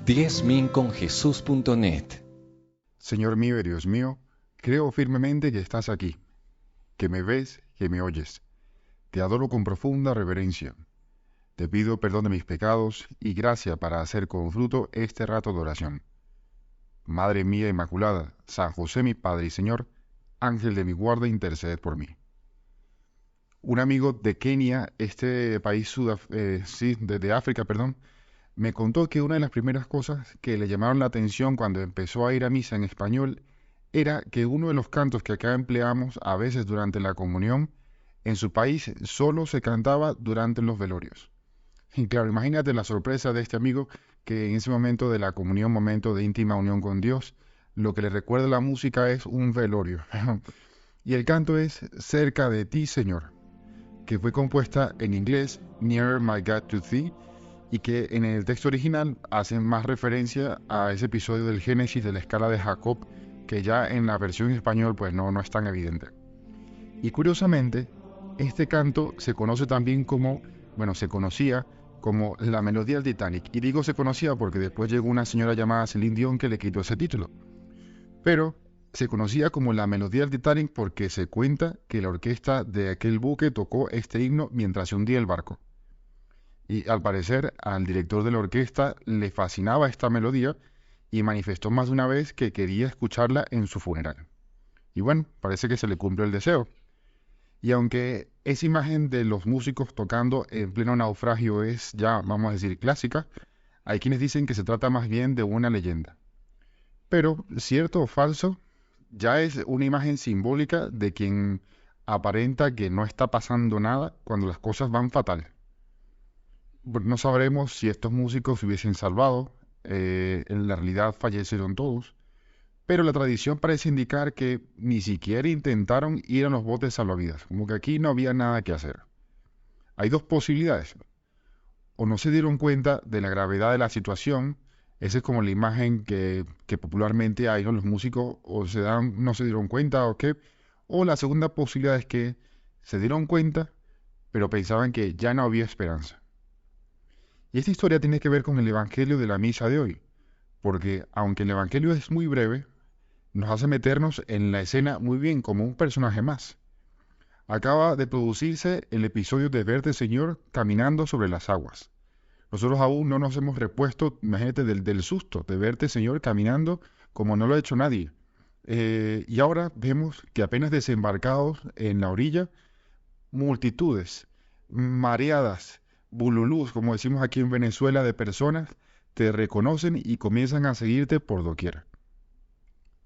10minconjesús.net. Señor mío y Dios mío, creo firmemente que estás aquí, que me ves, que me oyes. Te adoro con profunda reverencia. Te pido perdón de mis pecados y gracia para hacer con fruto este rato de oración. Madre mía Inmaculada, San José mi Padre y Señor, Ángel de mi guarda, interceded por mí. Un amigo de Kenia, este país de África, me contó que una de las primeras cosas que le llamaron la atención cuando empezó a ir a misa en español era que uno de los cantos que acá empleamos a veces durante la comunión, en su país solo se cantaba durante los velorios. Y claro, imagínate la sorpresa de este amigo que en ese momento de la comunión, momento de íntima unión con Dios, lo que le recuerda la música es un velorio. Y el canto es Cerca de ti, Señor, que fue compuesta en inglés, Nearer My God to Thee, y que en el texto original hace más referencia a ese episodio del Génesis de la escala de Jacob, que ya en la versión en español pues no es tan evidente. Y curiosamente, este canto se conoce también se conocía como la melodía del Titanic. Y digo se conocía porque después llegó una señora llamada Celine Dion que le quitó ese título. Pero se conocía como la melodía del Titanic porque se cuenta que la orquesta de aquel buque tocó este himno mientras se hundía el barco. Y al parecer al director de la orquesta le fascinaba esta melodía y manifestó más de una vez que quería escucharla en su funeral. Y bueno, parece que se le cumplió el deseo. Y aunque esa imagen de los músicos tocando en pleno naufragio es ya, vamos a decir, clásica, hay quienes dicen que se trata más bien de una leyenda. Pero, cierto o falso, ya es una imagen simbólica de quien aparenta que no está pasando nada cuando las cosas van fatal. No sabremos si estos músicos se hubiesen salvado, en la realidad fallecieron todos, pero la tradición parece indicar que ni siquiera intentaron ir a los botes salvavidas, como que aquí no había nada que hacer. Hay dos posibilidades: o no se dieron cuenta de la gravedad de la situación, esa es como la imagen que popularmente hay, ¿no? Los músicos no se dieron cuenta o qué, o la segunda posibilidad es que se dieron cuenta, pero pensaban que ya no había esperanza. Y esta historia tiene que ver con el Evangelio de la misa de hoy, porque aunque el Evangelio es muy breve, nos hace meternos en la escena muy bien como un personaje más. Acaba de producirse el episodio de verte, Señor, caminando sobre las aguas. Nosotros aún no nos hemos repuesto, imagínate, del susto de verte, Señor, caminando como no lo ha hecho nadie. Y ahora vemos que apenas desembarcados en la orilla, multitudes, mareadas, bululús, como decimos aquí en Venezuela, de personas, te reconocen y comienzan a seguirte por doquier.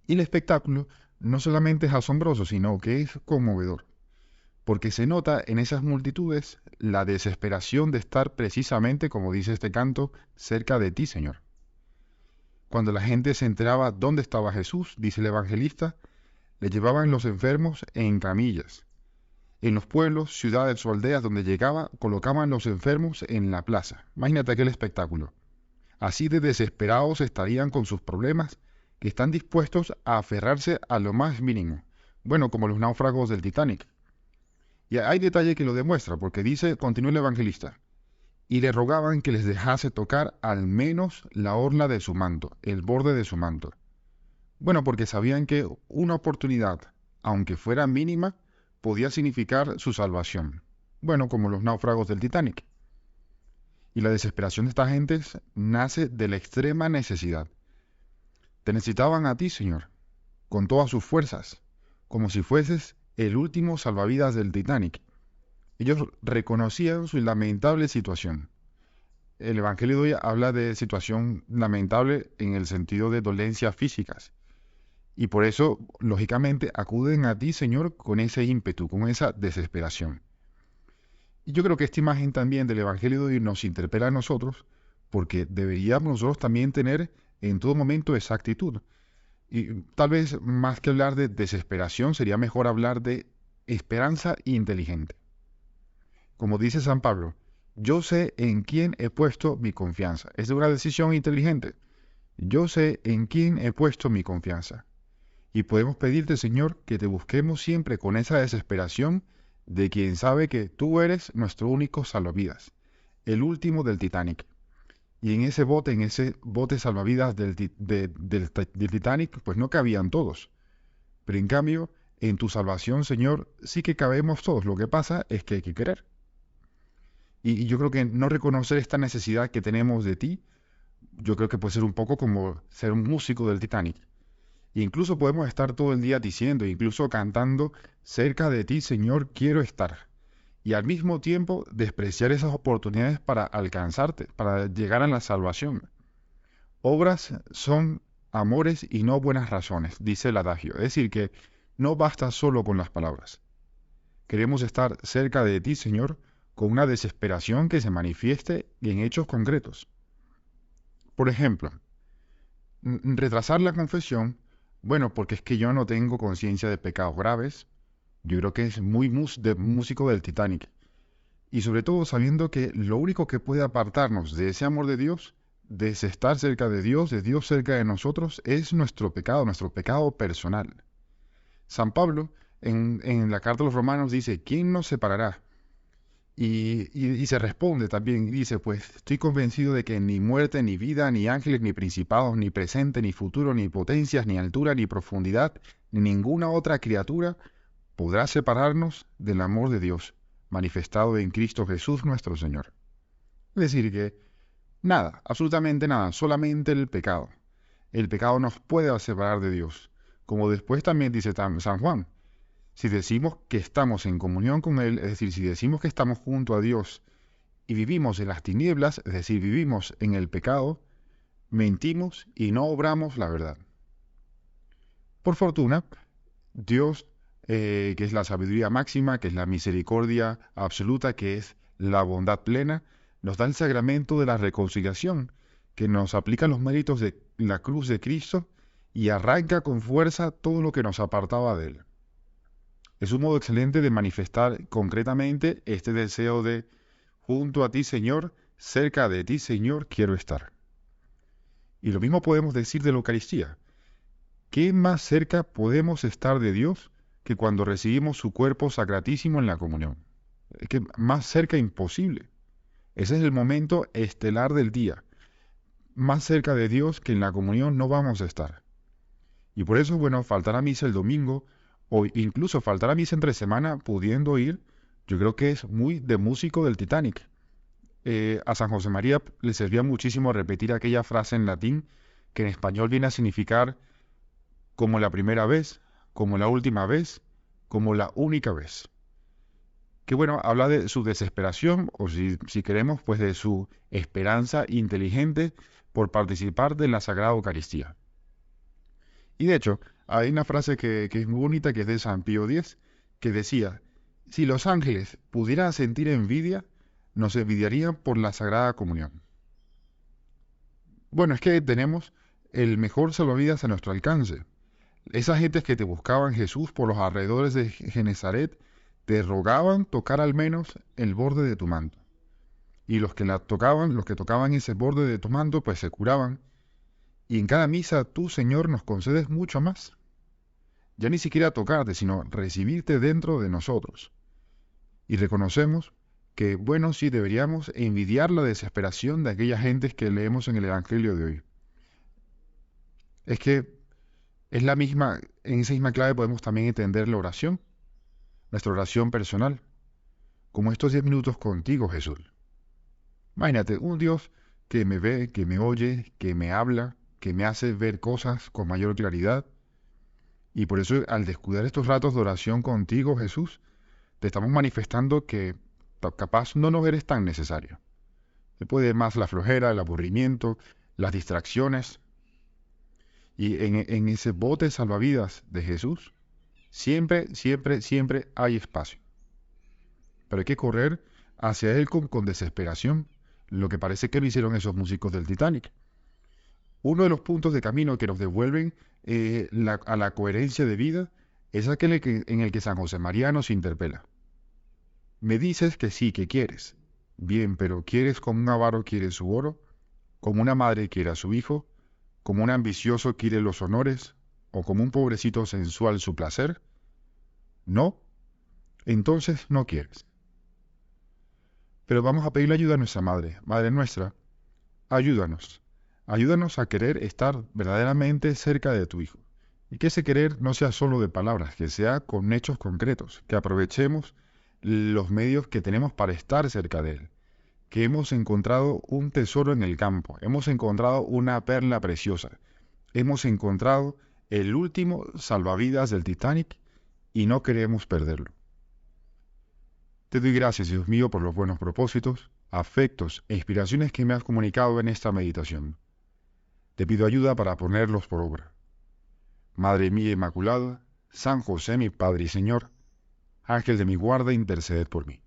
Y el espectáculo no solamente es asombroso, sino que es conmovedor, porque se nota en esas multitudes la desesperación de estar precisamente, como dice este canto, cerca de ti, Señor. Cuando la gente se enteraba dónde estaba Jesús, dice el evangelista, le llevaban los enfermos en camillas. En los pueblos, ciudades o aldeas donde llegaba, colocaban los enfermos en la plaza. Imagínate aquel espectáculo. Así de desesperados estarían con sus problemas, que están dispuestos a aferrarse a lo más mínimo. Bueno, como los náufragos del Titanic. Y hay detalle que lo demuestra, porque dice, continúa el evangelista, y le rogaban que les dejase tocar al menos la orla de su manto, el borde de su manto. Bueno, porque sabían que una oportunidad, aunque fuera mínima, podía significar su salvación. Bueno, como los náufragos del Titanic. Y la desesperación de esta gente nace de la extrema necesidad. Te necesitaban a ti, Señor, con todas sus fuerzas, como si fueses el último salvavidas del Titanic. Ellos reconocían su lamentable situación. El Evangelio de hoy habla de situación lamentable en el sentido de dolencias físicas. Y por eso, lógicamente, acuden a ti, Señor, con ese ímpetu, con esa desesperación. Y yo creo que esta imagen también del Evangelio de hoy nos interpela a nosotros, porque deberíamos nosotros también tener en todo momento esa actitud. Y tal vez más que hablar de desesperación, sería mejor hablar de esperanza inteligente. Como dice San Pablo, yo sé en quién he puesto mi confianza. Es una decisión inteligente. Yo sé en quién he puesto mi confianza. Y podemos pedirte, Señor, que te busquemos siempre con esa desesperación de quien sabe que tú eres nuestro único salvavidas, el último del Titanic. Y en ese bote salvavidas del Titanic, pues no cabían todos. Pero en cambio, en tu salvación, Señor, sí que cabemos todos. Lo que pasa es que hay que querer. Y yo creo que no reconocer esta necesidad que tenemos de ti, yo creo que puede ser un poco como ser un músico del Titanic. E incluso podemos estar todo el día diciendo, incluso cantando, cerca de ti, Señor, quiero estar. Y al mismo tiempo despreciar esas oportunidades para alcanzarte, para llegar a la salvación. Obras son amores y no buenas razones, dice el adagio. Es decir, que no basta solo con las palabras. Queremos estar cerca de ti, Señor, con una desesperación que se manifieste en hechos concretos. Por ejemplo, retrasar la confesión, bueno, porque es que yo no tengo conciencia de pecados graves. Yo creo que es muy de músico del Titanic. Y sobre todo sabiendo que lo único que puede apartarnos de ese amor de Dios, de ese estar cerca de Dios cerca de nosotros, es nuestro pecado personal. San Pablo, en la carta a los Romanos, dice, ¿quién nos separará? Y se responde también, y dice, pues estoy convencido de que ni muerte, ni vida, ni ángeles, ni principados, ni presente, ni futuro, ni potencias, ni altura, ni profundidad, ni ninguna otra criatura podrá separarnos del amor de Dios, manifestado en Cristo Jesús nuestro Señor. Es decir, que nada, absolutamente nada, solamente el pecado. El pecado nos puede separar de Dios. Como después también dice San Juan, si decimos que estamos en comunión con Él, es decir, si decimos que estamos junto a Dios y vivimos en las tinieblas, es decir, vivimos en el pecado, mentimos y no obramos la verdad. Por fortuna, Dios, que es la sabiduría máxima, que es la misericordia absoluta, que es la bondad plena, nos da el sacramento de la reconciliación, que nos aplica los méritos de la cruz de Cristo y arranca con fuerza todo lo que nos apartaba de Él. Es un modo excelente de manifestar concretamente este deseo de, junto a ti, Señor, cerca de ti, Señor, quiero estar. Y lo mismo podemos decir de la Eucaristía. ¿Qué más cerca podemos estar de Dios que cuando recibimos su cuerpo sacratísimo en la comunión? Es que más cerca imposible. Ese es el momento estelar del día. Más cerca de Dios que en la comunión no vamos a estar. Y por eso, bueno, faltar a misa el domingo o incluso faltar a misa entre semana pudiendo ir, yo creo que es muy de músico del Titanic. A San José María le servía muchísimo repetir aquella frase en latín que en español viene a significar como la primera vez, como la última vez, como la única vez. Que bueno, habla de su desesperación, o si queremos, pues de su esperanza inteligente por participar de la Sagrada Eucaristía. Y de hecho, hay una frase que es muy bonita, que es de San Pío X, que decía, si los ángeles pudieran sentir envidia, nos envidiarían por la Sagrada Comunión. Bueno, es que tenemos el mejor salvavidas a nuestro alcance. Esas gentes que te buscaban Jesús por los alrededores de Genezaret, te rogaban tocar al menos el borde de tu manto. Y los que los que tocaban ese borde de tu manto, pues se curaban. Y en cada misa tú, Señor, nos concedes mucho más. Ya ni siquiera tocarte, sino recibirte dentro de nosotros. Y reconocemos que, bueno, sí deberíamos envidiar la desesperación de aquellas gentes que leemos en el Evangelio de hoy. Es que es la misma, en esa misma clave podemos también entender la oración, nuestra oración personal, como estos 10 minutos contigo, Jesús. Imagínate, un Dios que me ve, que me oye, que me habla, que me hace ver cosas con mayor claridad. Y por eso, al descuidar estos ratos de oración contigo, Jesús, te estamos manifestando que capaz no nos eres tan necesario. Te puede más la flojera, el aburrimiento, las distracciones. Y en ese bote salvavidas de Jesús, siempre, siempre, siempre hay espacio. Pero hay que correr hacia Él con desesperación, lo que parece que lo hicieron esos músicos del Titanic. Uno de los puntos de camino que nos devuelven a la coherencia de vida es aquel en el que San José María nos interpela. Me dices que sí, que quieres. Bien, pero ¿quieres como un avaro quiere su oro? ¿Como una madre quiere a su hijo? ¿Como un ambicioso quiere los honores? ¿O como un pobrecito sensual su placer? ¿No? Entonces no quieres. Pero vamos a pedirle ayuda a nuestra Madre, Madre nuestra, Ayúdanos. Ayúdanos a querer estar verdaderamente cerca de tu Hijo. Y que ese querer no sea solo de palabras, que sea con hechos concretos, que aprovechemos los medios que tenemos para estar cerca de Él, que hemos encontrado un tesoro en el campo, hemos encontrado una perla preciosa, hemos encontrado el último salvavidas del Titanic y no queremos perderlo. Te doy gracias, Dios mío, por los buenos propósitos, afectos e inspiraciones que me has comunicado en esta meditación. Te pido ayuda para ponerlos por obra. Madre mía Inmaculada, San José mi Padre y Señor, Ángel de mi guarda, interceded por mí.